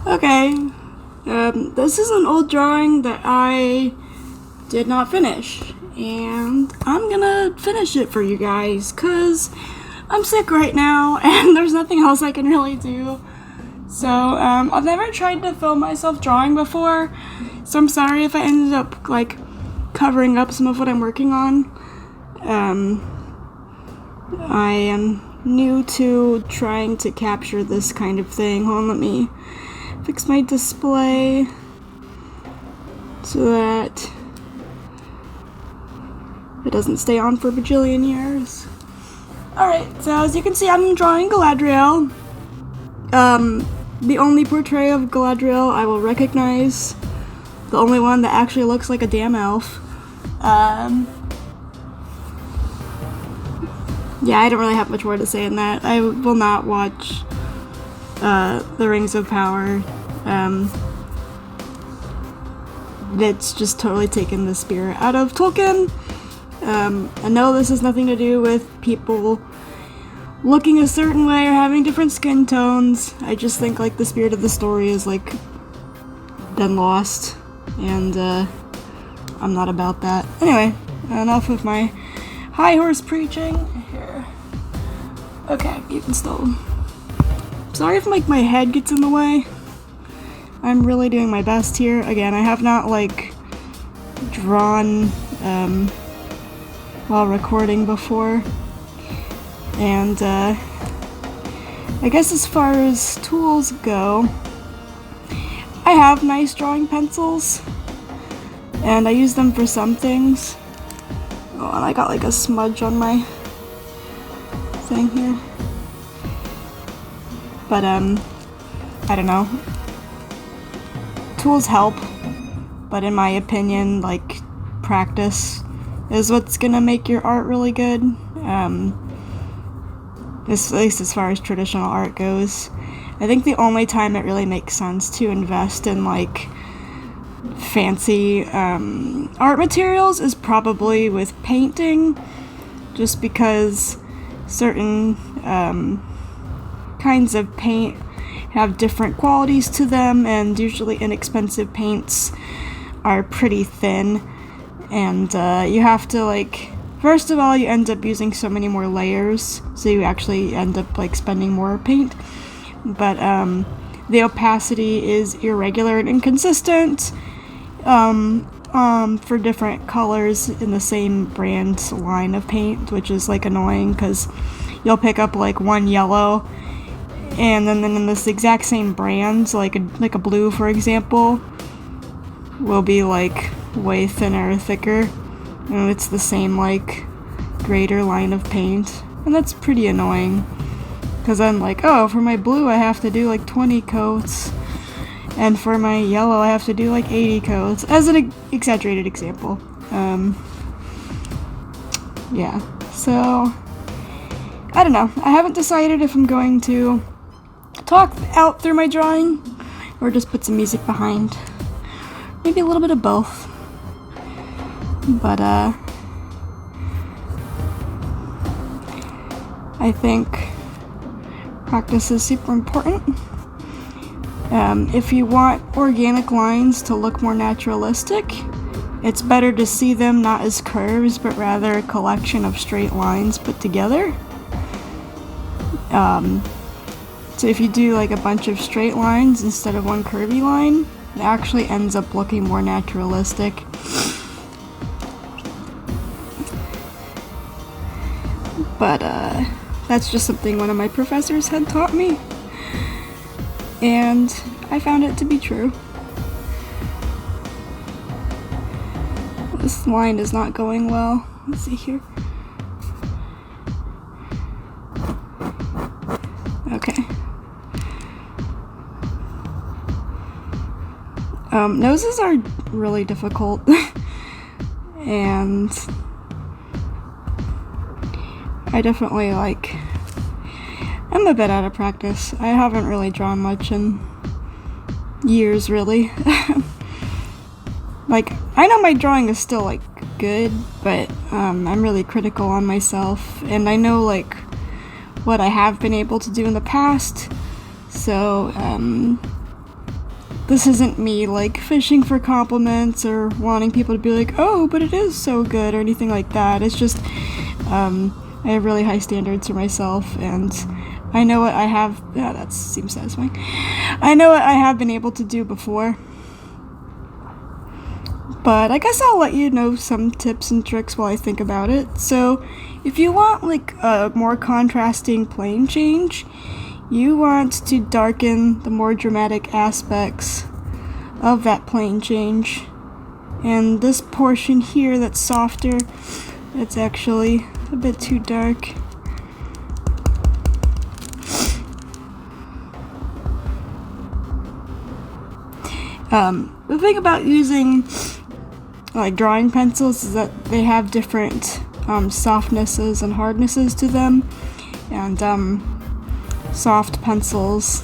Okay, this is an old drawing that I did not finish, and I'm gonna finish it for you guys, cause I'm sick right now, and there's nothing else I can really do. So, I've never tried to film myself drawing before, so I'm sorry if I ended up, like, covering up some of what I'm working on. I am new to trying to capture this kind of thing. Hold on, let me fix my display so that it doesn't stay on for a bajillion years. Alright, so as you can see, I'm drawing Galadriel. The only portrait of Galadriel I will recognize. The only one that actually looks like a damn elf. Yeah, I don't really have much more to say in that. I will not watch The Rings of Power. It's just totally taken the spirit out of Tolkien. I know this has nothing to do with people looking a certain way or having different skin tones. I just think like the spirit of the story is like been lost, and I'm not about that. Anyway, enough of my high horse preaching here. Okay, you can still. Sorry if like my head gets in the way. I'm really doing my best here. Again, I have not like drawn while recording before, and I guess as far as tools go, I have nice drawing pencils, and I use them for some things. Oh, and I got like a smudge on my thing here. But I don't know. Tools help, but in my opinion, like, practice is what's gonna make your art really good. At least as far as traditional art goes. I think the only time it really makes sense to invest in like fancy art materials is probably with painting, just because certain kinds of paint have different qualities to them, and usually inexpensive paints are pretty thin, and you have to like, first of all, you end up using so many more layers, so you actually end up like spending more paint, but the opacity is irregular and inconsistent for different colors in the same brand line of paint, which is like annoying because you'll pick up like one yellow, and then in this exact same brand, like a blue, for example, will be like way thinner or thicker, and it's the same like greater line of paint, and that's pretty annoying. Because I'm like, oh, for my blue I have to do like 20 coats, and for my yellow I have to do like 80 coats, as an exaggerated example. Yeah, so I don't know. I haven't decided if I'm going to talk out through my drawing or just put some music behind. Maybe a little bit of both. But I think practice is super important. If you want organic lines to look more naturalistic, it's better to see them not as curves, but rather a collection of straight lines put together. So if you do like a bunch of straight lines instead of one curvy line, it actually ends up looking more naturalistic. But that's just something one of my professors had taught me, and I found it to be true. This line is not going well. Let's see here. Okay. Noses are really difficult, and I definitely like, I'm a bit out of practice. I haven't really drawn much in years, really. Like, I know my drawing is still like good, but I'm really critical on myself, and I know like what I have been able to do in the past, so this isn't me like fishing for compliments or wanting people to be like, oh, but it is so good, or anything like that. It's just I have really high standards for myself, and I know what I have. Yeah, that seems satisfying. I know what I have been able to do before. But I guess I'll let you know some tips and tricks while I think about it. So if you want like a more contrasting plane change, you want to darken the more dramatic aspects of that plane change. And this portion here that's softer, it's actually a bit too dark. The thing about using like drawing pencils is that they have different softnesses and hardnesses to them, and soft pencils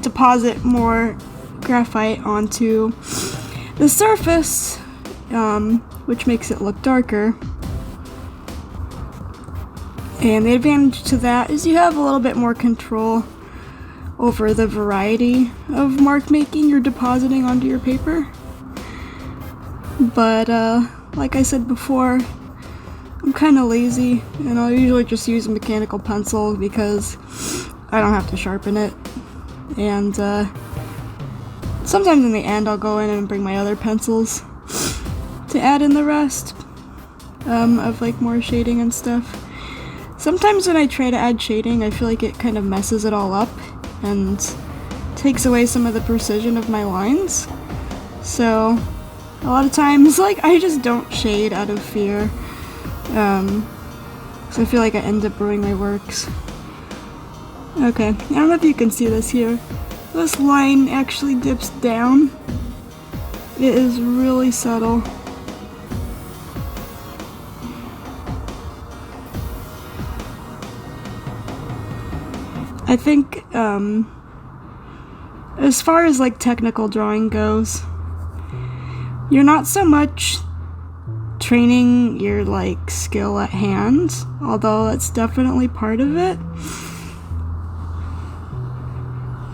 deposit more graphite onto the surface, which makes it look darker. And the advantage to that is you have a little bit more control over the variety of mark making you're depositing onto your paper. But like I said before, I'm kind of lazy, and I'll usually just use a mechanical pencil because I don't have to sharpen it. And sometimes in the end I'll go in and bring my other pencils to add in the rest of like more shading and stuff. Sometimes when I try to add shading, I feel like it kind of messes it all up and takes away some of the precision of my lines. So a lot of times, like, I just don't shade out of fear. So I feel like I end up ruining my works. Okay, I don't know if you can see this here. This line actually dips down. It is really subtle. I think, as far as like technical drawing goes, you're not so much training your like skill at hand, although that's definitely part of it.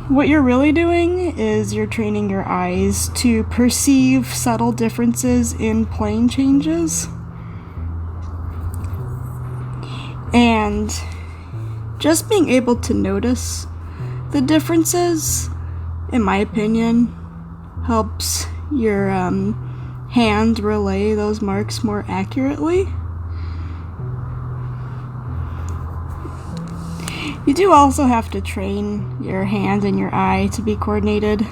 What you're really doing is you're training your eyes to perceive subtle differences in plane changes. And just being able to notice the differences, in my opinion, helps your hand relay those marks more accurately. You do also have to train your hand and your eye to be coordinated.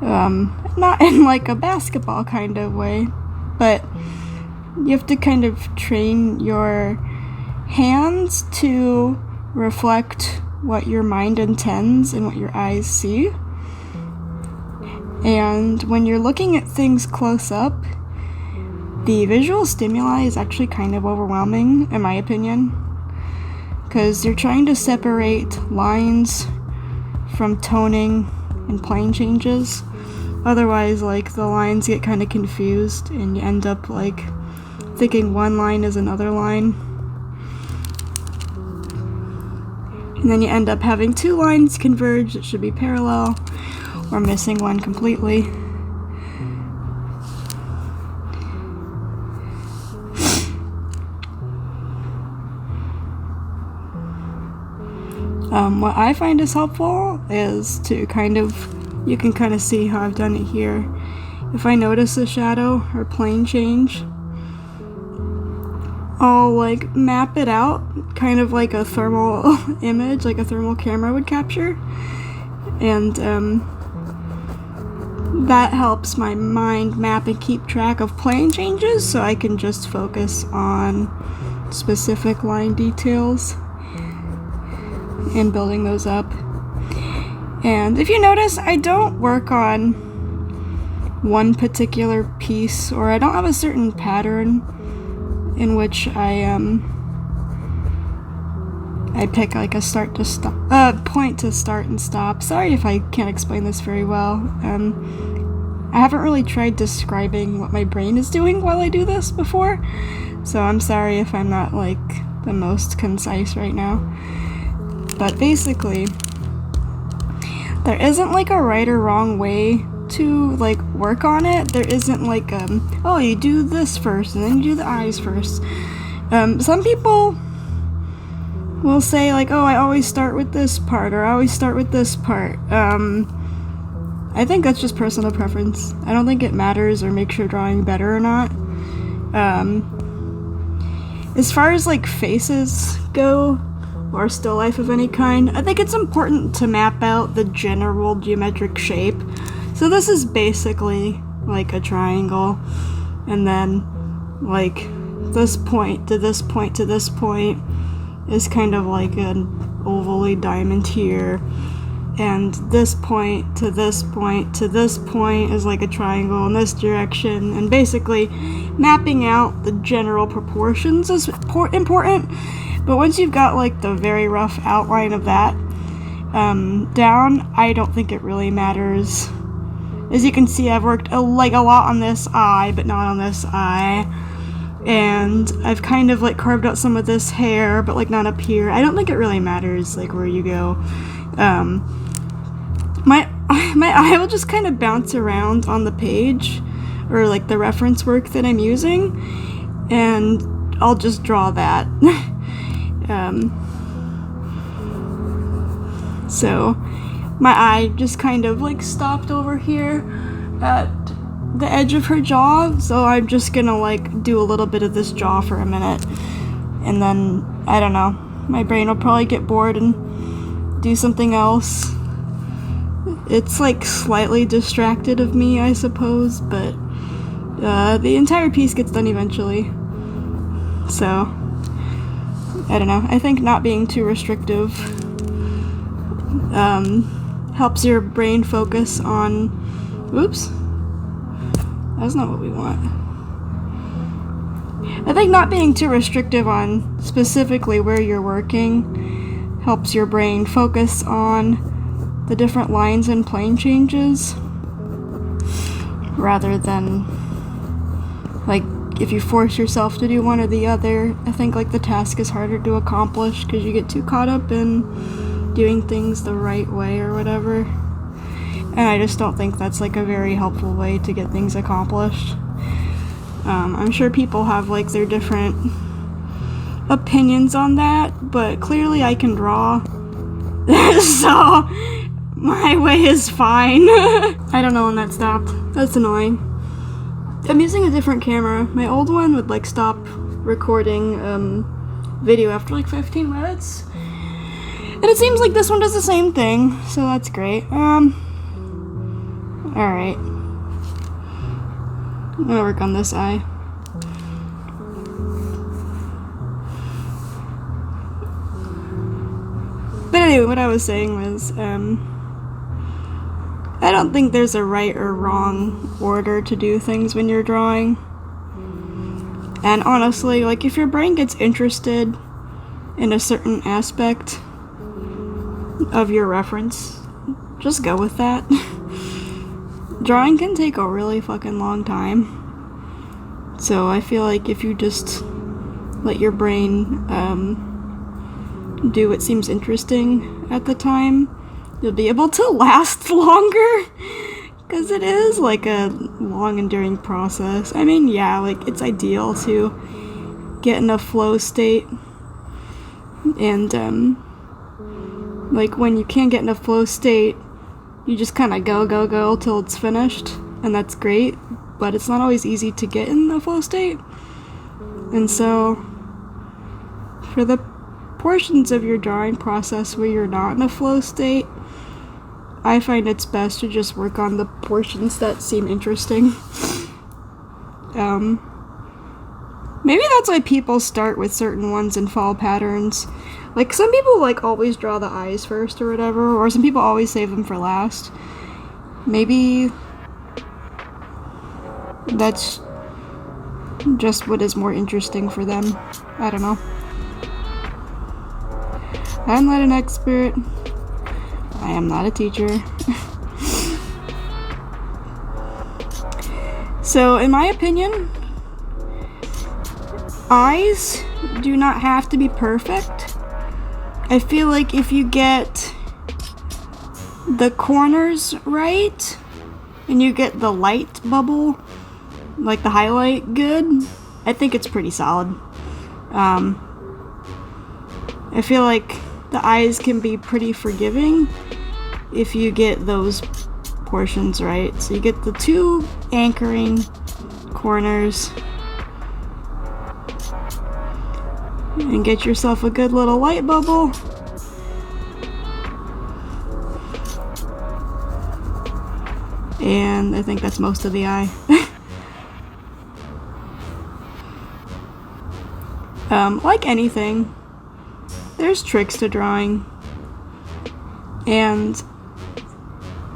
Not in like a basketball kind of way, but you have to kind of train your hands to reflect what your mind intends and what your eyes see. And when you're looking at things close up, the visual stimuli is actually kind of overwhelming, in my opinion, because you're trying to separate lines from toning and plane changes. Otherwise, like, the lines get kind of confused and you end up like thinking one line is another line. And then you end up having two lines converge that should be parallel, or missing one completely. What I find is helpful is to you can kind of see how I've done it here. If I notice a shadow or plane change, I'll like map it out, kind of like a thermal image, like a thermal camera would capture. And that helps my mind map and keep track of plane changes, so I can just focus on specific line details and building those up. And if you notice, I don't work on one particular piece, or I don't have a certain pattern in which I pick like a point to start and stop. Sorry if I can't explain this very well. I haven't really tried describing what my brain is doing while I do this before, so I'm sorry if I'm not like the most concise right now. But basically, there isn't like a right or wrong way to like work on it. There isn't like oh, you do this first and then you do the eyes first. Some people will say like, oh, I always start with this part, or I always start with this part. I think that's just personal preference. I don't think it matters or makes your drawing better or not. As far as like faces go, or still life of any kind, I think it's important to map out the general geometric shape. So this is basically like a triangle, and then like this point to this point to this point is kind of like an ovally diamond here, and this point to this point to this point is like a triangle in this direction, and basically mapping out the general proportions is important. But once you've got like the very rough outline of that down, I don't think it really matters. As you can see, I've worked a lot on this eye, but not on this eye. And I've kind of like carved out some of this hair, but like not up here. I don't think it really matters like where you go. My eye will just kind of bounce around on the page, or like the reference work that I'm using, and I'll just draw that. So my eye just kind of like stopped over here at the edge of her jaw, so I'm just gonna like do a little bit of this jaw for a minute, and then I don't know, my brain will probably get bored and do something else. It's like slightly distracted of me, I suppose, but the entire piece gets done eventually. So I don't know, I think not being too restrictive helps your brain focus on, oops, that's not what we want. I think not being too restrictive on specifically where you're working helps your brain focus on the different lines and plane changes, rather than like if you force yourself to do one or the other. I think like the task is harder to accomplish because you get too caught up in doing things the right way or whatever. And I just don't think that's like a very helpful way to get things accomplished. I'm sure people have like their different opinions on that, but clearly I can draw. So my way is fine. I don't know when that stopped. That's annoying. I'm using a different camera. My old one would like stop recording video after like 15 minutes. And it seems like this one does the same thing, so that's great. Alright. I'm gonna work on this eye. But anyway, what I was saying was, I don't think there's a right or wrong order to do things when you're drawing. And honestly, like if your brain gets interested in a certain aspect of your reference, just go with that. Drawing can take a really fucking long time. So I feel like if you just let your brain do what seems interesting at the time, you'll be able to last longer, because it is like a long enduring process. I mean, yeah, like it's ideal to get in a flow state, and like when you can't get in a flow state, you just kind of go till it's finished, and that's great, but it's not always easy to get in the flow state. And so for the portions of your drawing process where you're not in a flow state, I find it's best to just work on the portions that seem interesting. Maybe that's why people start with certain ones and follow patterns. Like some people like always draw the eyes first or whatever, or some people always save them for last. Maybe that's just what is more interesting for them. I don't know. I'm not an expert. I am not a teacher. So, in my opinion, eyes do not have to be perfect. I feel like if you get the corners right, and you get the light bubble, like the highlight good, I think it's pretty solid. I feel like the eyes can be pretty forgiving if you get those portions right. So you get the 2 anchoring corners and get yourself a good little light bubble. And I think that's most of the eye. Like anything, there's tricks to drawing, and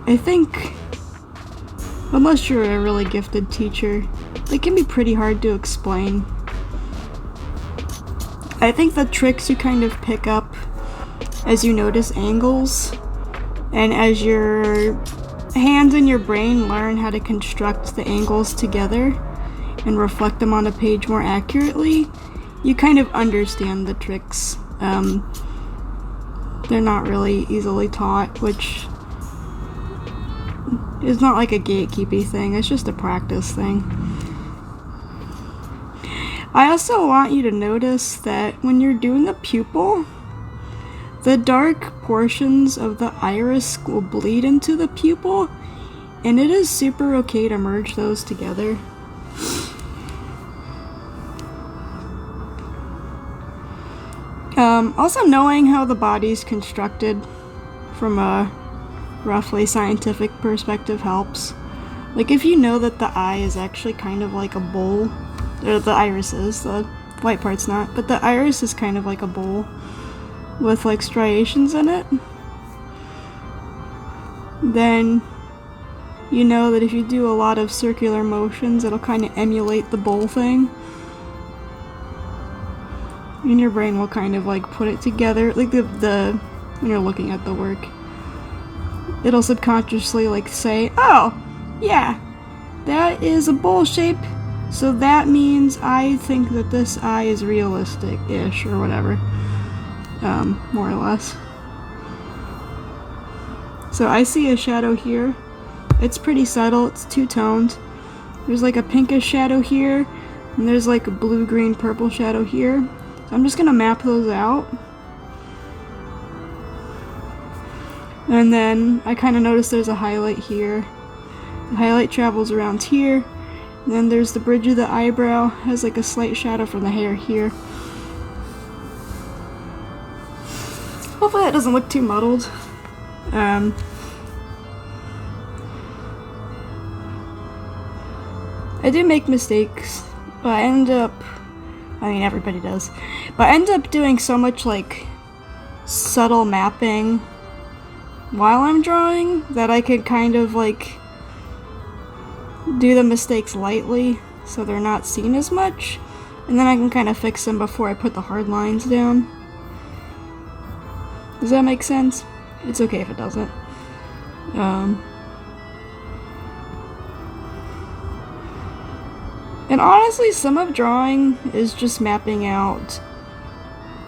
I think unless you're a really gifted teacher, they can be pretty hard to explain. I think the tricks you kind of pick up as you notice angles, and as your hands and your brain learn how to construct the angles together and reflect them on a page more accurately, you kind of understand the tricks. They're not really easily taught, which is not like a gatekeepy thing, it's just a practice thing. I also want you to notice that when you're doing a pupil, the dark portions of the iris will bleed into the pupil, and it is super okay to merge those together. Also, knowing how the body's constructed from a roughly scientific perspective helps. Like, if you know that the eye is actually kind of like a bowl, or the iris is, the white part's not, but the iris is kind of like a bowl with like striations in it, then you know that if you do a lot of circular motions, it'll kind of emulate the bowl thing. And your brain will kind of like put it together, like the when you're looking at the work, it'll subconsciously like say, oh, yeah, that is a bowl shape, so that means I think that this eye is realistic-ish, or whatever, more or less. So I see a shadow here. It's pretty subtle, it's two-toned. There's like a pinkish shadow here, and there's like a blue-green-purple shadow here. I'm just gonna map those out. And then I kind of notice there's a highlight here. The highlight travels around here. And then there's the bridge of the eyebrow, has like a slight shadow from the hair here. Hopefully that doesn't look too muddled. I do make mistakes, but I end up, I mean everybody does, but I end up doing so much like subtle mapping while I'm drawing that I could kind of like do the mistakes lightly so they're not seen as much, and then I can kind of fix them before I put the hard lines down. Does that make sense? It's okay if it doesn't. And honestly, some of drawing is just mapping out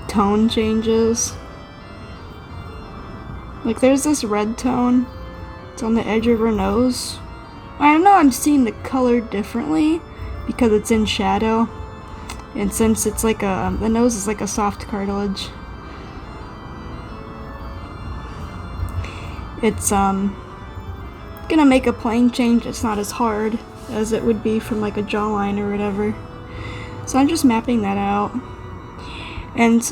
tone changes. Like there's this red tone, it's on the edge of her nose. I know I'm seeing the color differently because it's in shadow, and since it's like a, the nose is like a soft cartilage, it's gonna make a plane change. It's not as hard as it would be from like a jawline or whatever. So I'm just mapping that out. And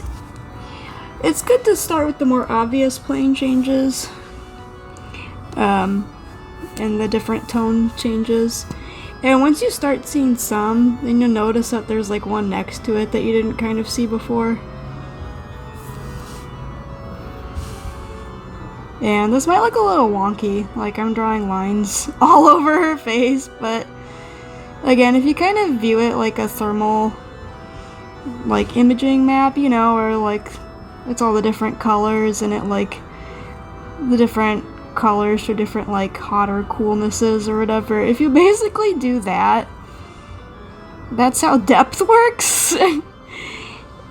it's good to start with the more obvious plane changes, and the different tone changes. And once you start seeing some, then you'll notice that there's like one next to it that you didn't kind of see before. And this might look a little wonky, like I'm drawing lines all over her face, but again, if you kind of view it like a thermal, like imaging map, you know, or like it's all the different colors and it like the different colors for different like hotter coolnesses or whatever. If you basically do that, that's how depth works.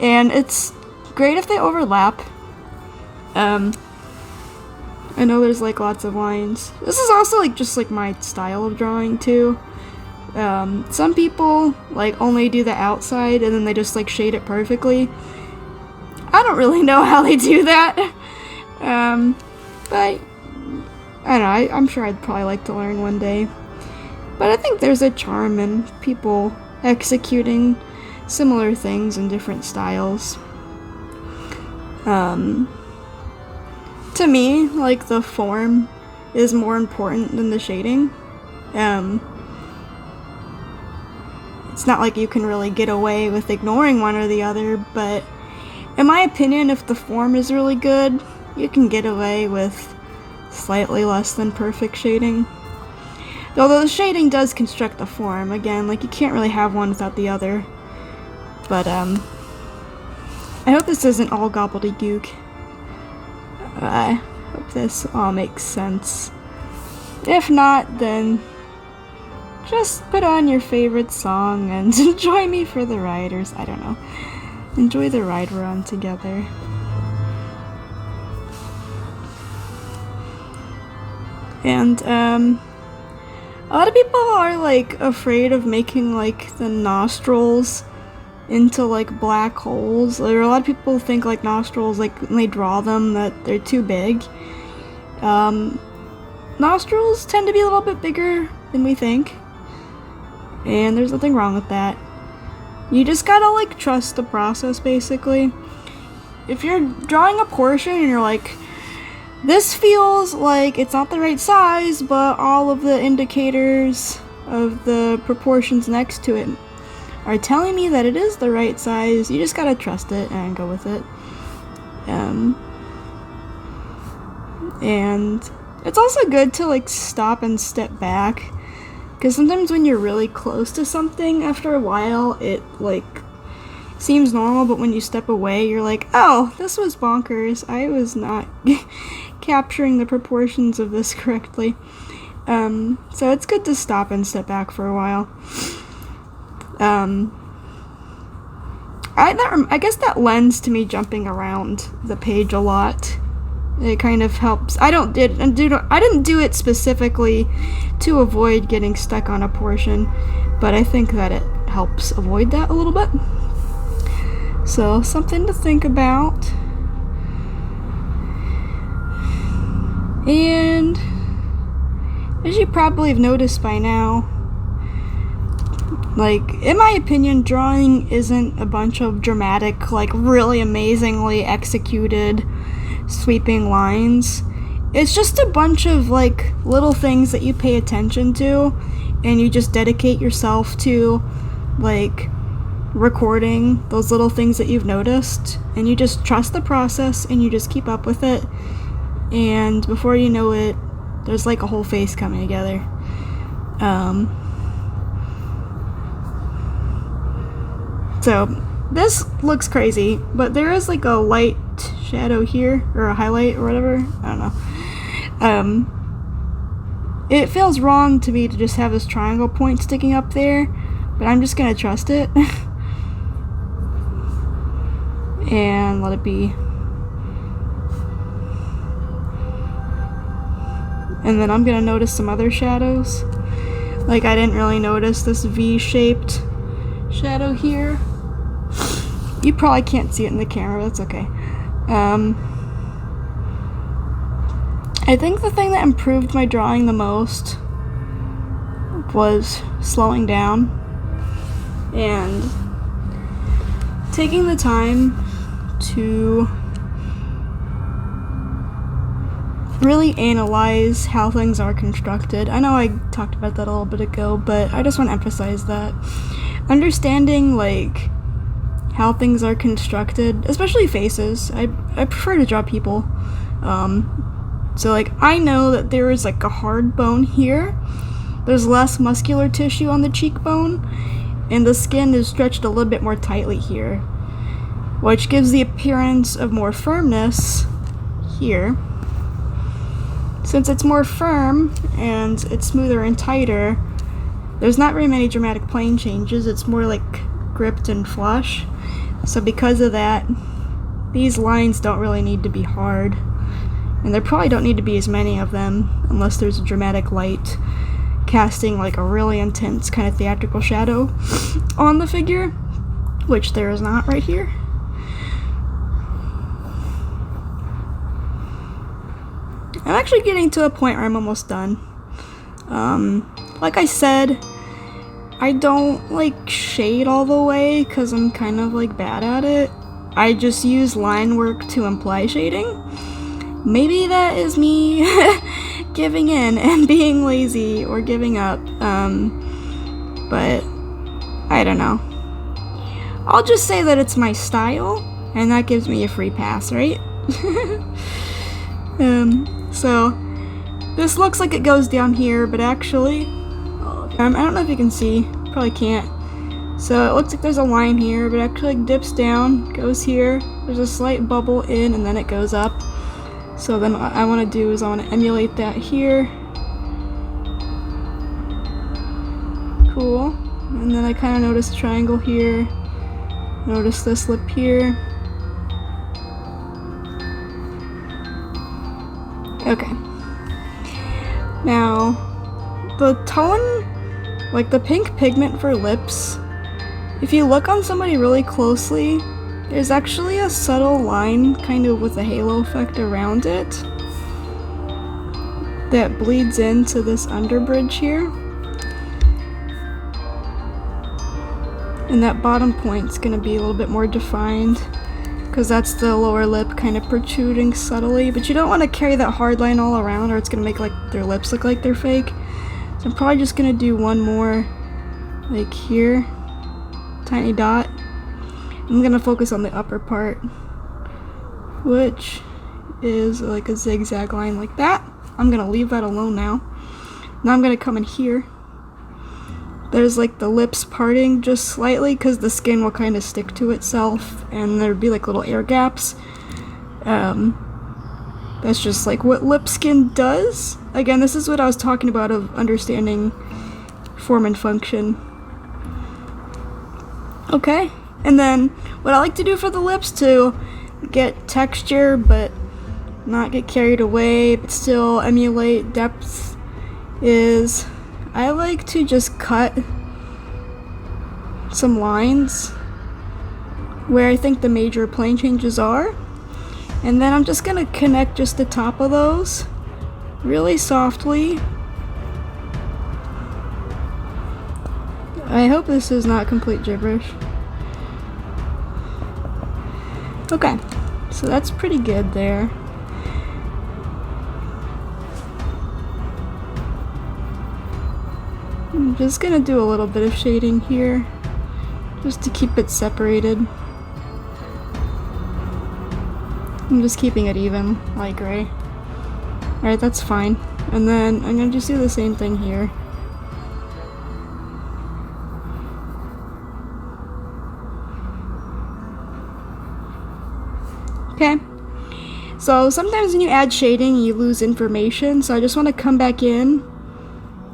And it's great if they overlap. I know there's like lots of lines. This is also like just like my style of drawing too. Some people like only do the outside and then they just like shade it perfectly. I don't really know how they do that. But I don't know, I'm sure I'd probably like to learn one day. But I think there's a charm in people executing similar things in different styles. To me, like, the form is more important than the shading. It's not like you can really get away with ignoring one or the other, but in my opinion, if the form is really good, you can get away with slightly less than perfect shading. Although the shading does construct the form, again, like, you can't really have one without the other. But, I hope this isn't all gobbledygook. I hope this all makes sense. If not, then just put on your favorite song and join me for the ride, or I don't know. Enjoy the ride we're on together. And, a lot of people are, like, afraid of making, like, the nostrils into, like, black holes. Like, a lot of people think, like, nostrils, like, when they draw them, that they're too big. Nostrils tend to be a little bit bigger than we think. And there's nothing wrong with that. You just gotta, like, trust the process, basically. If you're drawing a portion and you're like, this feels like it's not the right size, but all of the indicators of the proportions next to it are telling me that it is the right size, you just gotta trust it and go with it. And it's also good to, like, stop and step back, because sometimes when you're really close to something, after a while, it, like, seems normal, but when you step away, you're like, oh, this was bonkers. I was not capturing the proportions of this correctly. So it's good to stop and step back for a while. I guess that lends to me jumping around the page a lot. It kind of helps. I didn't do it specifically to avoid getting stuck on a portion, but I think that it helps avoid that a little bit. So, something to think about. And as you probably have noticed by now, like, in my opinion, drawing isn't a bunch of dramatic, like, really amazingly executed sweeping lines. It's just a bunch of, like, little things that you pay attention to, and you just dedicate yourself to, like, recording those little things that you've noticed, and you just trust the process, and you just keep up with it, and before you know it, there's, like, a whole face coming together. So, this looks crazy, but there is, like, a light shadow here, or a highlight, or whatever. I don't know. It feels wrong to me to just have this triangle point sticking up there, but I'm just gonna trust it. And let it be. And then I'm gonna notice some other shadows. Like, I didn't really notice this V-shaped shadow here. You probably can't see it in the camera, that's okay. I think the thing that improved my drawing the most was slowing down and taking the time to really analyze how things are constructed. I know I talked about that a little bit ago, but I just want to emphasize that. Understanding, like, how things are constructed, especially faces. I prefer to draw people. So, like, I know that there is, like, a hard bone here. There's less muscular tissue on the cheekbone, and the skin is stretched a little bit more tightly here, which gives the appearance of more firmness here. Since it's more firm and it's smoother and tighter, there's not very many dramatic plane changes. It's more like gripped and flush. So because of that, these lines don't really need to be hard. And there probably don't need to be as many of them unless there's a dramatic light casting like a really intense kind of theatrical shadow on the figure, which there is not right here. I'm actually getting to a point where I'm almost done. Like I said, I don't like shade all the way because I'm kind of like bad at it. I just use line work to imply shading. Maybe that is me giving in and being lazy or giving up, but I don't know. I'll just say that it's my style, and that gives me a free pass, right? So this looks like it goes down here, but actually, I don't know if you can see, probably can't. So it looks like there's a line here, but it actually like dips down, goes here, there's a slight bubble in, and then it goes up. So then what I want to do is I want to emulate that here. Cool. And then I kind of notice a triangle here. Notice this lip here. Okay. Now, the tone, like the pink pigment for lips, if you look on somebody really closely, there's actually a subtle line kind of with a halo effect around it that bleeds into this underbridge here. And that bottom point's gonna be a little bit more defined because that's the lower lip kind of protruding subtly, but you don't want to carry that hard line all around or it's gonna make like their lips look like they're fake. So I'm probably just gonna do one more like here, tiny dot. I'm gonna focus on the upper part, which is like a zigzag line like that. I'm gonna leave that alone now. Now I'm gonna come in here. There's like the lips parting just slightly because the skin will kind of stick to itself and there'd be like little air gaps. That's just like what lip skin does. Again, this is what I was talking about of understanding form and function. Okay. And then what I like to do for the lips to get texture but not get carried away but still emulate depth is I like to just cut some lines where I think the major plane changes are, and then I'm just gonna connect just the top of those really softly. I hope this is not complete gibberish. Okay, so that's pretty good there. I'm just gonna do a little bit of shading here, just to keep it separated. I'm just keeping it even, light gray. Alright, that's fine. And then I'm gonna just do the same thing here. Okay, so sometimes when you add shading you lose information, so I just want to come back in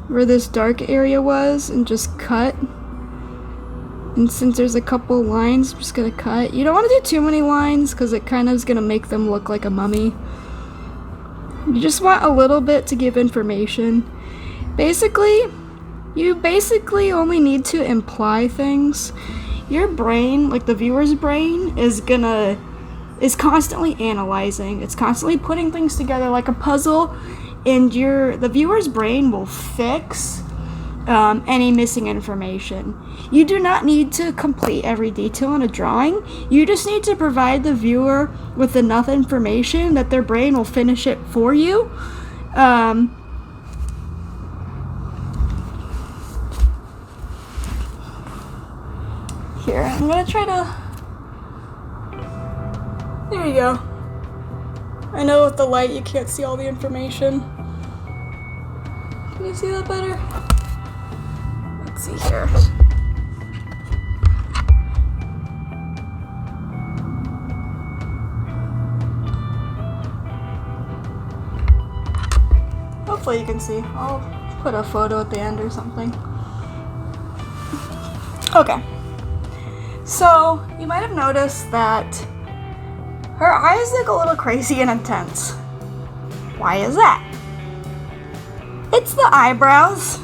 where this dark area was and just cut. And since there's a couple lines, I'm just gonna cut. You don't want to do too many lines because it kind of is gonna make them look like a mummy. You just want a little bit to give information. You basically only need to imply things. Your brain, like the viewer's brain, is constantly analyzing. It's constantly putting things together like a puzzle, and the viewer's brain will fix any missing information. You do not need to complete every detail in a drawing. You just need to provide the viewer with enough information that their brain will finish it for you. Here, I'm gonna try to... There you go. I know with the light you can't see all the information. Can you see that better? Let's see here. Hopefully you can see. I'll put a photo at the end or something. Okay. So, you might have noticed that her eyes look a little crazy and intense. Why is that? It's the eyebrows.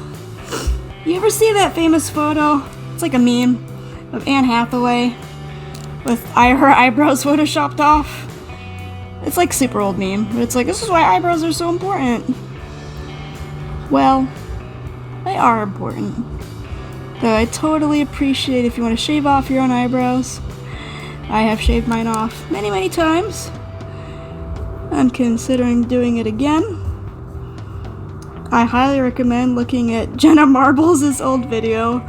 You ever see that famous photo? It's like a meme of Anne Hathaway with her eyebrows photoshopped off. It's like super old meme, but it's like, this is why eyebrows are so important. Well, they are important. Though I totally appreciate if you want to shave off your own eyebrows. I have shaved mine off many, many times. I'm considering doing it again. I highly recommend looking at Jenna Marbles' old video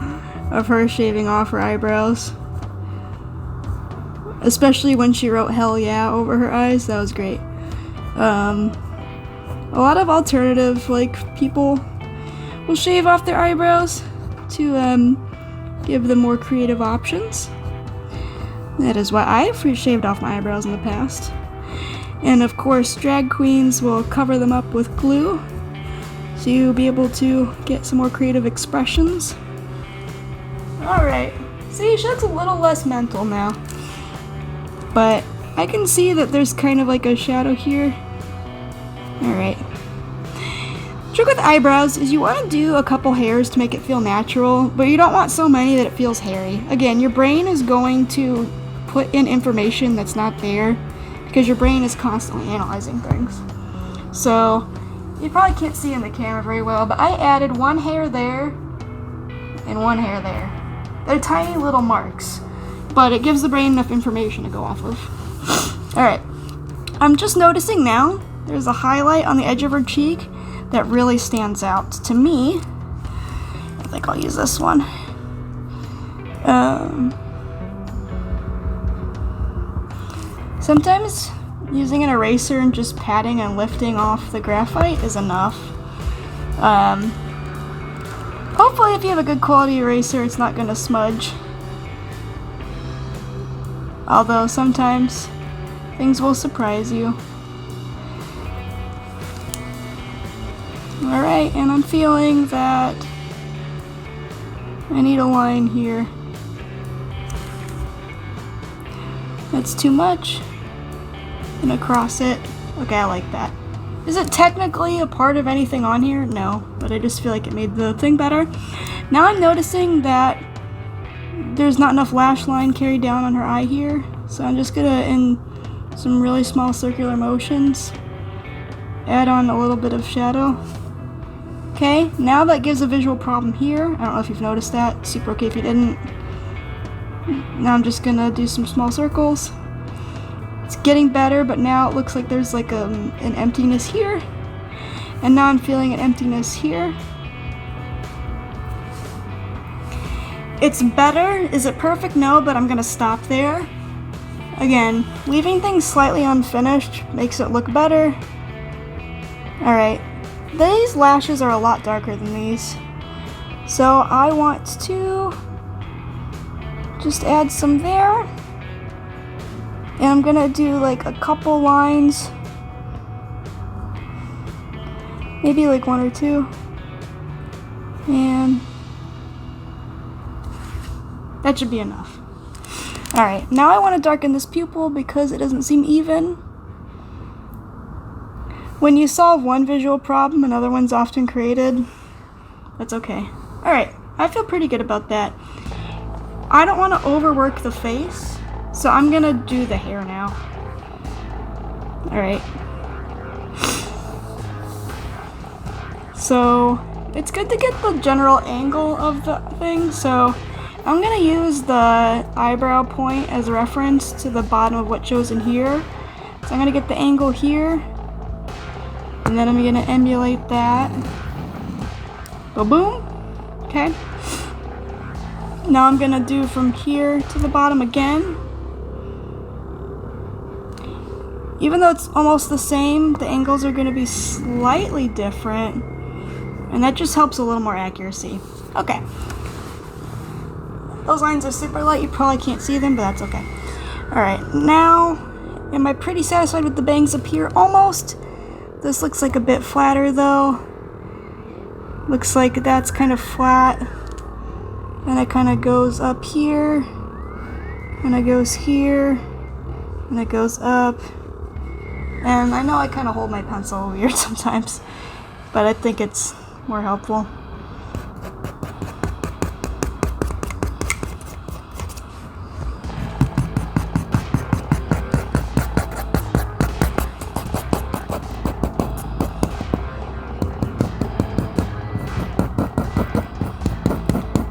of her shaving off her eyebrows. Especially when she wrote "hell yeah" over her eyes. That was great. A lot of alternative, like, people will shave off their eyebrows to give them more creative options. That is why I've shaved off my eyebrows in the past. And of course, drag queens will cover them up with glue, so you'll be able to get some more creative expressions. Alright, see, she looks a little less mental now. But I can see that there's kind of like a shadow here. Alright. Trick with eyebrows is you want to do a couple hairs to make it feel natural, but you don't want so many that it feels hairy. Again, your brain is going to put in information that's not there because your brain is constantly analyzing things. So, you probably can't see in the camera very well, but I added one hair there and one hair there. They're tiny little marks, but it gives the brain enough information to go off of. Alright, I'm just noticing now there's a highlight on the edge of her cheek that really stands out to me. I think I'll use this one. Sometimes using an eraser and just patting and lifting off the graphite is enough. Hopefully if you have a good quality eraser, it's not going to smudge. Although sometimes things will surprise you. Alright, and I'm feeling that I need a line here. That's too much. I'm gonna cross it. Okay, I like that. Is it technically a part of anything on here? No, but I just feel like it made the thing better. Now I'm noticing that there's not enough lash line carried down on her eye here, so I'm just gonna, in some really small circular motions, add on a little bit of shadow. Okay, now that gives a visual problem here. I don't know if you've noticed that. Super okay if you didn't. Now I'm just gonna do some small circles. It's getting better, but now it looks like there's like an emptiness here. And now I'm feeling an emptiness here. It's better. Is it perfect? No, but I'm gonna stop there. Again, leaving things slightly unfinished makes it look better. Alright. These lashes are a lot darker than these. So I want to just add some there. And I'm gonna do like a couple lines. Maybe like one or two. And that should be enough. Alright, now I want to darken this pupil because it doesn't seem even. When you solve one visual problem, another one's often created. That's okay. Alright, I feel pretty good about that. I don't want to overwork the face, so I'm gonna do the hair now. Alright. So, it's good to get the general angle of the thing, so I'm gonna use the eyebrow point as a reference to the bottom of what shows in here. So I'm gonna get the angle here. And then I'm gonna emulate that. Boom. Okay. Now I'm gonna do from here to the bottom again. Even though it's almost the same, the angles are gonna be slightly different. And that just helps a little more accuracy. Okay. Those lines are super light, you probably can't see them, but that's okay. Alright, now, am I pretty satisfied with the bangs up here? Almost. This looks like a bit flatter though. Looks like that's kind of flat. And it kind of goes up here. And it goes here. And it goes up. And I know I kind of hold my pencil weird sometimes, but I think it's more helpful.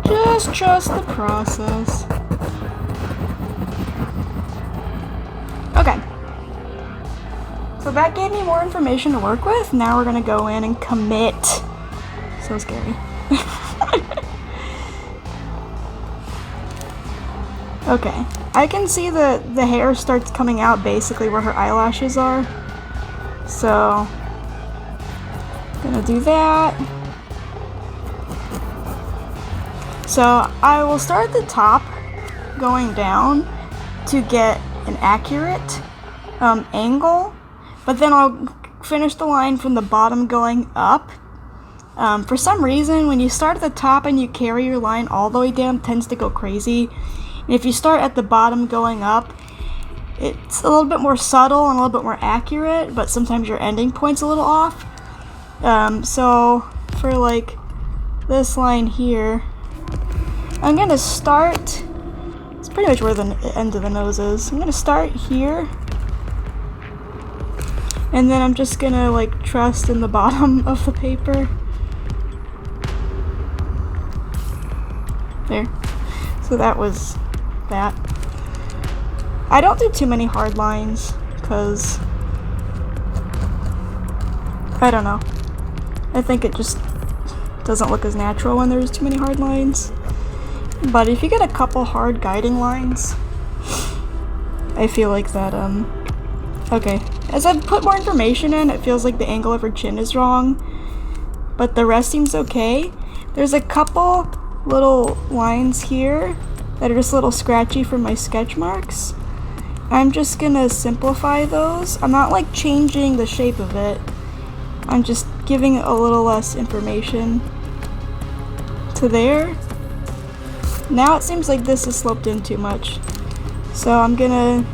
Just trust the process. Okay. So that gave me more information to work with. Now we're gonna go in and commit. So scary. Okay. I can see that the hair starts coming out basically where her eyelashes are. So, gonna do that. So I will start at the top going down to get an accurate angle, but then I'll finish the line from the bottom going up. For some reason, when you start at the top and you carry your line all the way down, it tends to go crazy. And if you start at the bottom going up, it's a little bit more subtle and a little bit more accurate, but sometimes your ending point's a little off. So for like this line here, I'm gonna start, it's pretty much where the end of the nose is. I'm gonna start here, and then I'm just gonna like trust in the bottom of the paper. There. So that was that. I don't do too many hard lines, because I don't know. I think it just doesn't look as natural when there's too many hard lines. But if you get a couple hard guiding lines, I feel like that, okay. As I've put more information in, it feels like the angle of her chin is wrong, but the rest seems okay. There's a couple little lines here that are just a little scratchy from my sketch marks. I'm just gonna simplify those. I'm not like changing the shape of it. I'm just giving a little less information to there. Now it seems like this is sloped in too much. So I'm gonna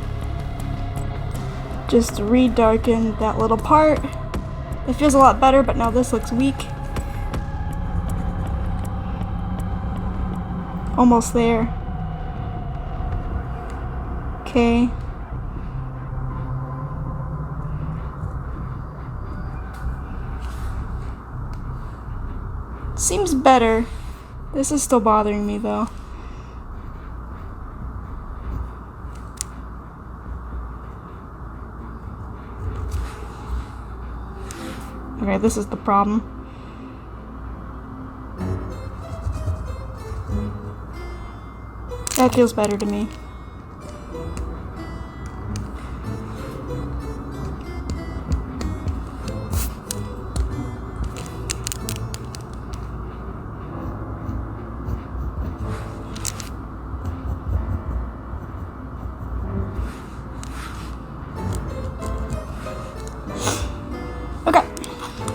just re-darken that little part. It feels a lot better, but now this looks weak. Almost there. Okay. Seems better. This is still bothering me though. Okay, this is the problem. That feels better to me. Okay,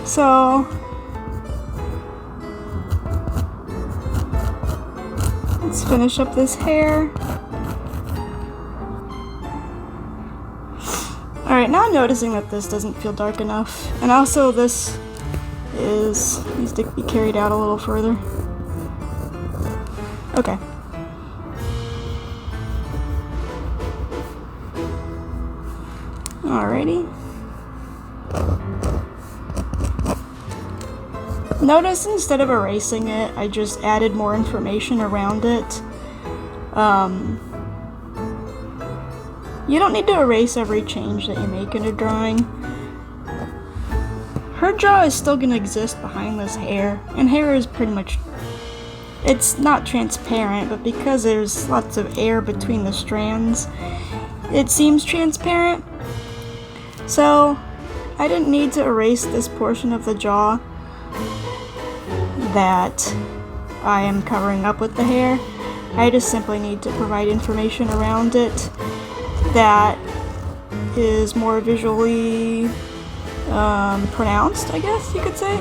so let's finish up this hair. Alright, now I'm noticing that this doesn't feel dark enough. And also this needs to be carried out a little further. Okay. Alrighty. Notice instead of erasing it, I just added more information around it. You don't need to erase every change that you make in a drawing. Her jaw is still gonna exist behind this hair, and hair is pretty much, it's not transparent, but because there's lots of air between the strands, it seems transparent. So, I didn't need to erase this portion of the jaw that I am covering up with the hair. I just simply need to provide information around it that is more visually pronounced, I guess you could say.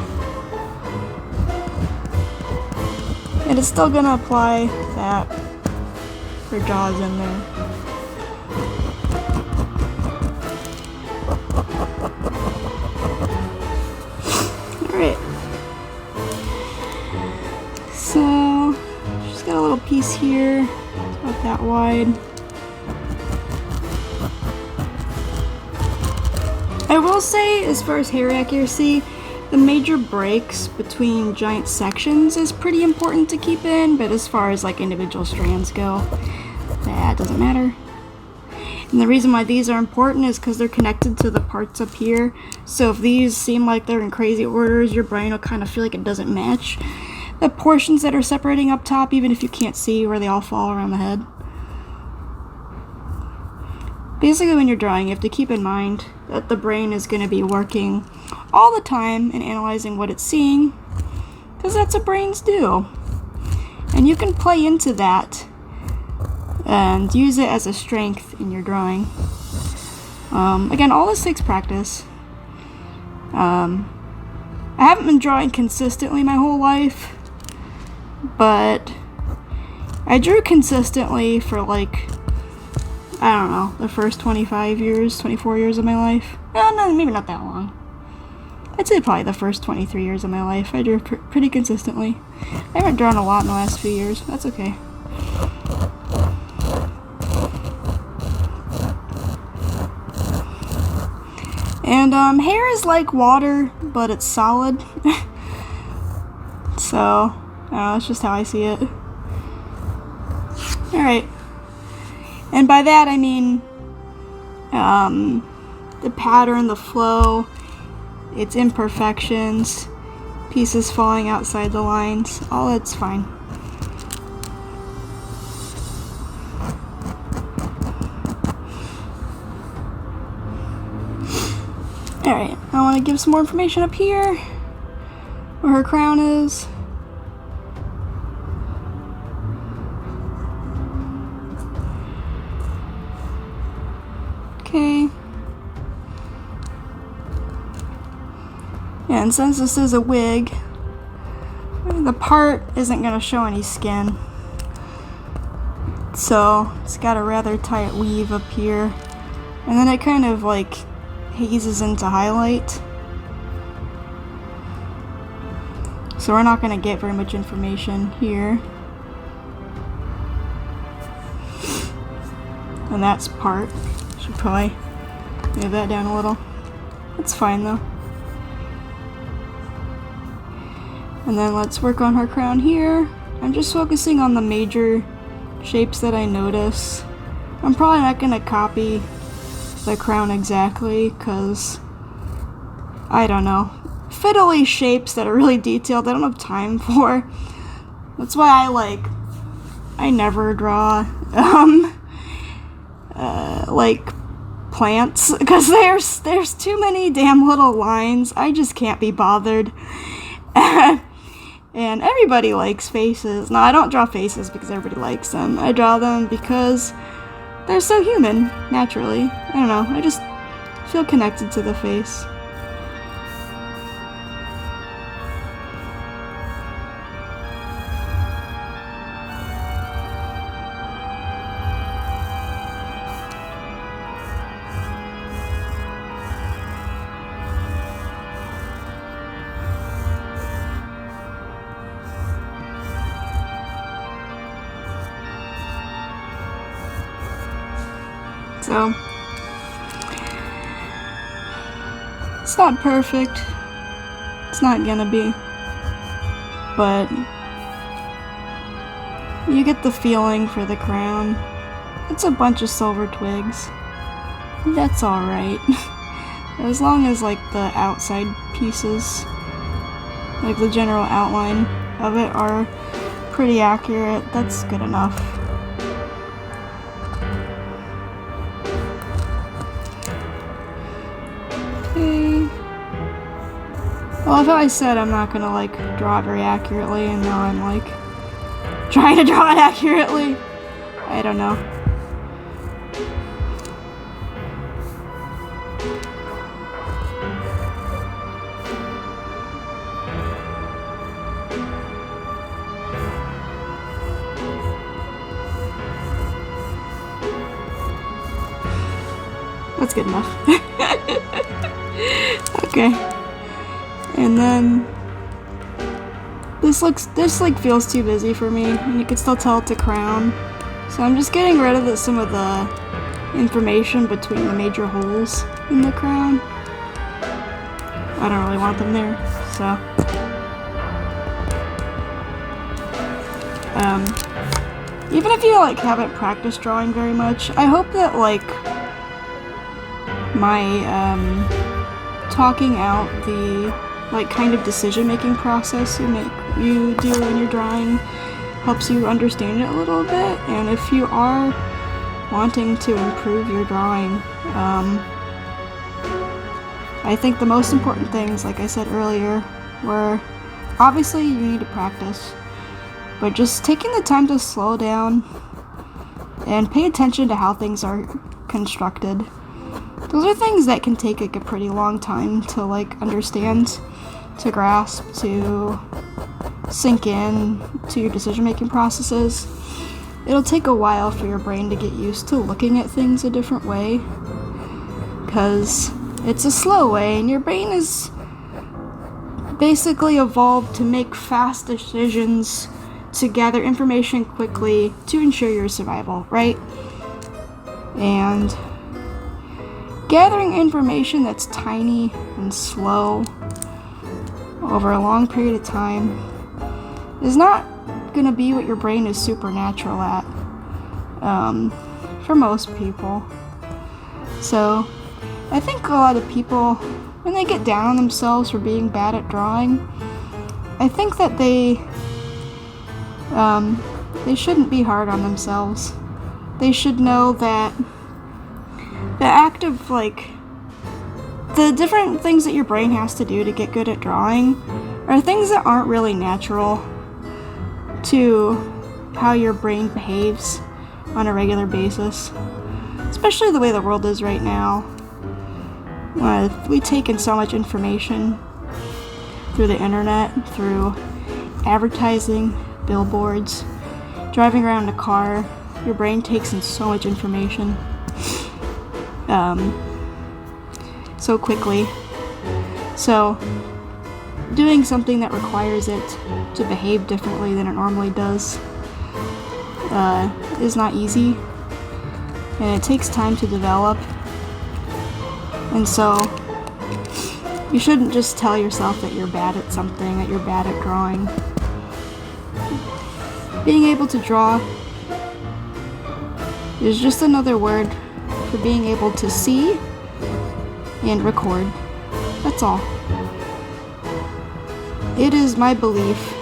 And it's still gonna apply that her jaw's in there. piece here, about that wide. I will say, as far as hair accuracy, the major breaks between giant sections is pretty important to keep in, but as far as like individual strands go, that doesn't matter. And the reason why these are important is because they're connected to the parts up here. So if these seem like they're in crazy orders, your brain will kind of feel like it doesn't match the portions that are separating up top, even if you can't see where they all fall around the head. Basically, when you're drawing, you have to keep in mind that the brain is going to be working all the time and analyzing what it's seeing, because that's what brains do. And you can play into that and use it as a strength in your drawing. Again, all this takes practice. I haven't been drawing consistently my whole life, but I drew consistently for like, I don't know, the first 25 years, 24 years of my life. No, maybe not that long. I'd say probably the first 23 years of my life. I drew pretty consistently. I haven't drawn a lot in the last few years. That's okay. And hair is like water, but it's solid. So, I don't know, that's just how I see it. Alright. And by that I mean the pattern, the flow, its imperfections, pieces falling outside the lines, all that's fine. Alright, I want to give some more information up here, where her crown is. Okay. And since this is a wig, the part isn't going to show any skin. So it's got a rather tight weave up here. And then it kind of like hazes into highlight. So we're not going to get very much information here. And that's part. Should probably move that down a little. That's fine though. And then let's work on her crown here. I'm just focusing on the major shapes that I notice. I'm probably not going to copy the crown exactly, because I don't know. Fiddly shapes that are really detailed, I don't have time for. That's why I never draw like plants, because there's too many damn little lines. I just can't be bothered. And everybody likes faces. No, I don't draw faces because everybody likes them. I draw them because they're so human, naturally. I don't know, I just feel connected to the face. So, it's not perfect, it's not gonna be, but you get the feeling for the crown. It's a bunch of silver twigs. That's alright. As long as like the outside pieces, like the general outline of it, are pretty accurate, that's good enough. Well, if I said I'm not gonna like draw it very accurately, and now I'm like trying to draw it accurately, I don't know. That's good enough. Okay. And then this like feels too busy for me, and you can still tell it's a crown. So I'm just getting rid of some of the information between the major holes in the crown. I don't really want them there, so. Even if you like haven't practiced drawing very much, I hope that like my talking out the like kind of decision-making process you do when you're drawing helps you understand it a little bit. And if you are wanting to improve your drawing, I think the most important things, like I said earlier, were obviously you need to practice, but just taking the time to slow down and pay attention to how things are constructed. Those are things that can take like a pretty long time to like understand, to grasp, to sink in to your decision-making processes. It'll take a while for your brain to get used to looking at things a different way, because it's a slow way, and your brain is basically evolved to make fast decisions, to gather information quickly, to ensure your survival, right? And gathering information that's tiny and slow over a long period of time is not gonna be what your brain is supernatural at, for most people. So I think a lot of people, when they get down on themselves for being bad at drawing, I think that they shouldn't be hard on themselves. They should know that the act of like the different things that your brain has to do to get good at drawing are things that aren't really natural to how your brain behaves on a regular basis, especially the way the world is right now. We take in so much information through the internet, through advertising, billboards, driving around in a car. Your brain takes in so much information so quickly. So doing something that requires it to behave differently than it normally does is not easy, and it takes time to develop. And so you shouldn't just tell yourself that you're bad at something, that you're bad at drawing. Being able to draw is just another word for being able to see and record. That's all. It is my belief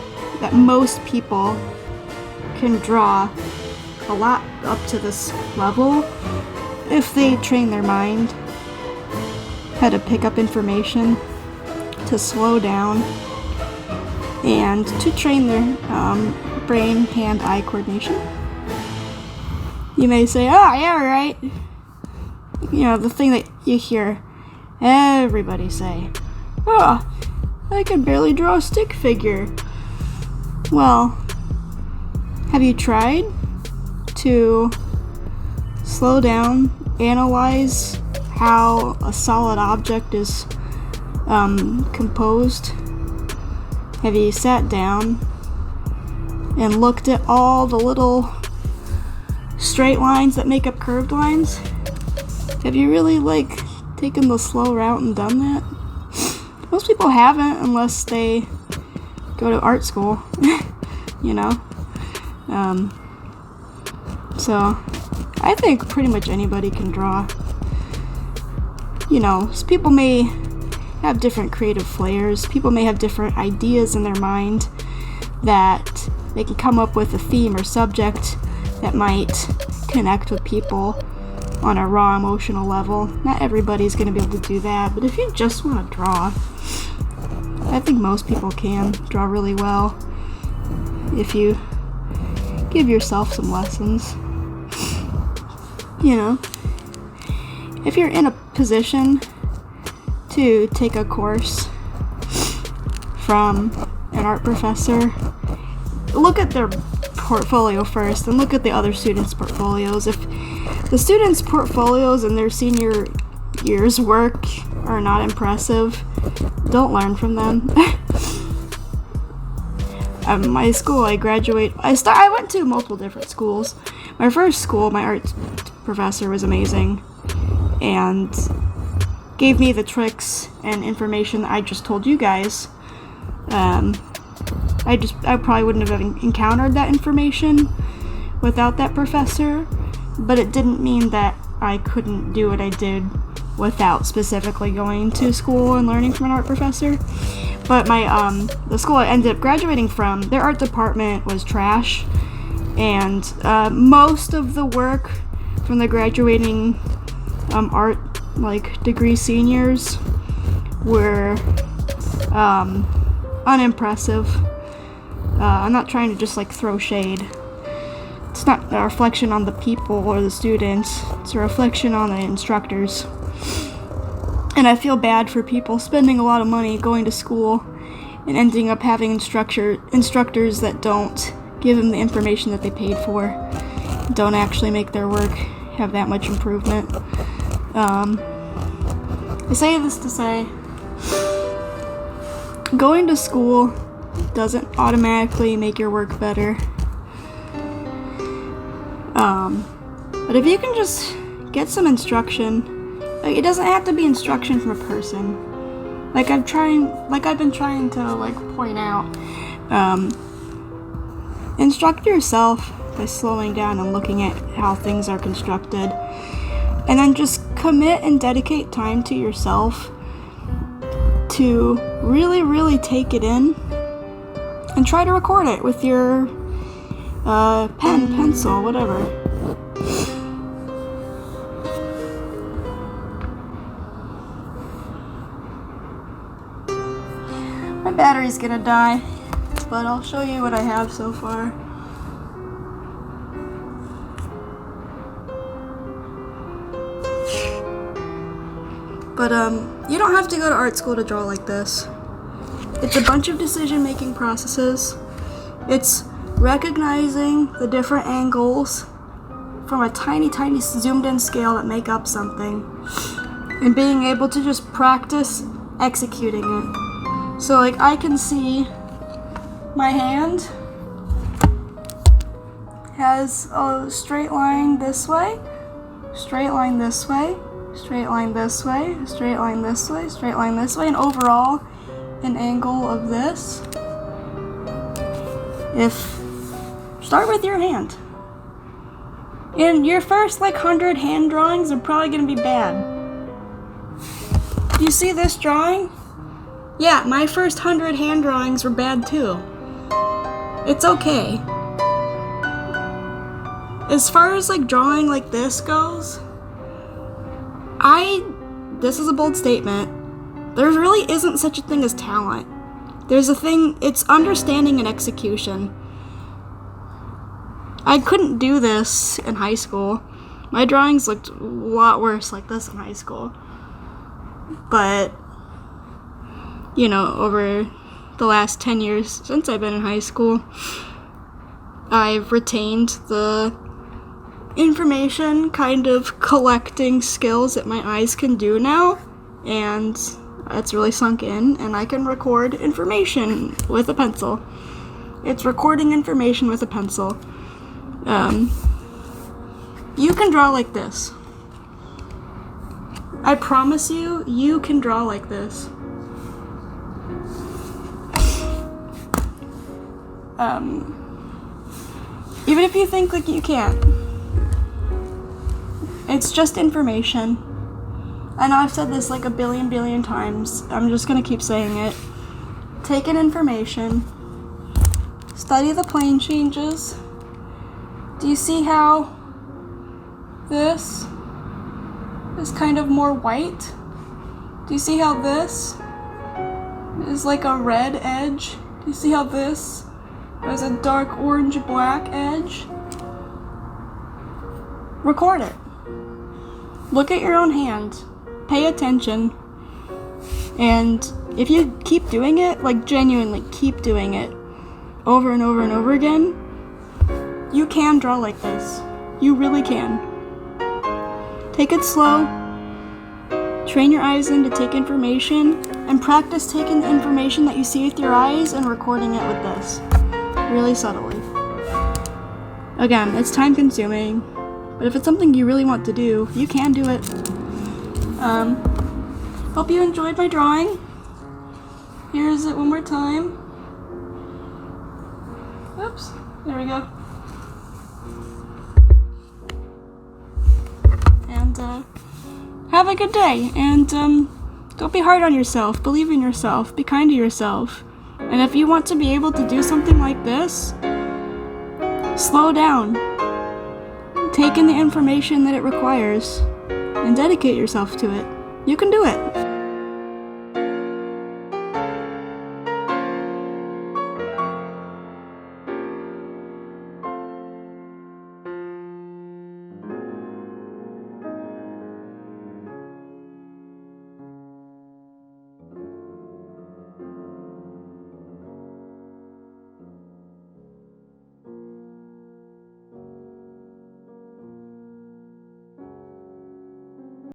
that most people can draw a lot up to this level if they train their mind how to pick up information, to slow down, and to train their brain, hand-eye coordination. You may say, oh, yeah, right. You know, the thing that you hear everybody say, oh, I can barely draw a stick figure. Well, have you tried to slow down, analyze how a solid object is composed? Have you sat down and looked at all the little straight lines that make up curved lines? Have you really taken the slow route and done that? Most people haven't, unless they go to art school, you know? So I think pretty much anybody can draw. You know, people may have different creative flares. People may have different ideas in their mind that they can come up with a theme or subject that might connect with people on a raw emotional level. Not everybody's going to be able to do that, but if you just want to draw, I think most people can draw really well if you give yourself some lessons. You know, if you're in a position to take a course from an art professor, look at their portfolio first and look at the other students' portfolios. If the students' portfolios and their senior year's work are not impressive, don't learn from them. my school, I went to multiple different schools. My first school, my art professor was amazing and gave me the tricks and information that I just told you guys. I probably wouldn't have encountered that information without that professor, but it didn't mean that I couldn't do what I did without specifically going to school and learning from an art professor. But the school I ended up graduating from, their art department was trash, and most of the work from the graduating art degree seniors were unimpressive. I'm not trying to just throw shade. It's not a reflection on the people or the students. It's a reflection on the instructors. And I feel bad for people spending a lot of money going to school and ending up having instructors that don't give them the information that they paid for, don't actually make their work have that much improvement. I say this to say, going to school doesn't automatically make your work better. But if you can just get some instruction, it doesn't have to be instruction from a person. I've been trying to point out, instruct yourself by slowing down and looking at how things are constructed, and then just commit and dedicate time to yourself to really, really take it in and try to record it with your pen, pencil, whatever. My battery's gonna die, but I'll show you what I have so far. But you don't have to go to art school to draw like this. It's a bunch of decision-making processes. It's recognizing the different angles from a tiny, tiny zoomed-in scale that make up something, and being able to just practice executing it. So I can see my hand has a straight line this way, straight line this way, straight line this way, straight line this way, straight line this way, and overall an angle of this. Start with your hand. And your first 100 hand drawings are probably gonna be bad. You see this drawing? Yeah, my first 100 hand drawings were bad too. It's okay. As far as drawing like this goes, this is a bold statement. There really isn't such a thing as talent. There's a thing, it's understanding and execution. I couldn't do this in high school. My drawings looked a lot worse like this in high school. But over the last 10 years since I've been in high school, I've retained the information kind of collecting skills that my eyes can do now, and it's really sunk in, and I can record information with a pencil. It's recording information with a pencil. You can draw like this. I promise you, you can draw like this. Even if you think you can't. It's just information. I know I've said this a billion times. I'm just gonna keep saying it. Take in information. Study the plane changes. Do you see how this is kind of more white? Do you see how this is a red edge? Do you see how this has a dark orange-black edge? Record it. Look at your own hand. Pay attention. And if you keep doing it, genuinely keep doing it over and over and over again, you can draw like this. You really can. Take it slow. Train your eyes in to take information, and practice taking the information that you see with your eyes and recording it with this. really subtly. Again, it's time consuming, but if it's something you really want to do, you can do it. Hope you enjoyed my drawing. Here's it one more time. Oops, there we go. And have a good day, and don't be hard on yourself. Believe in yourself. Be kind to yourself. And if you want to be able to do something like this, slow down. Take in the information that it requires and dedicate yourself to it. You can do it.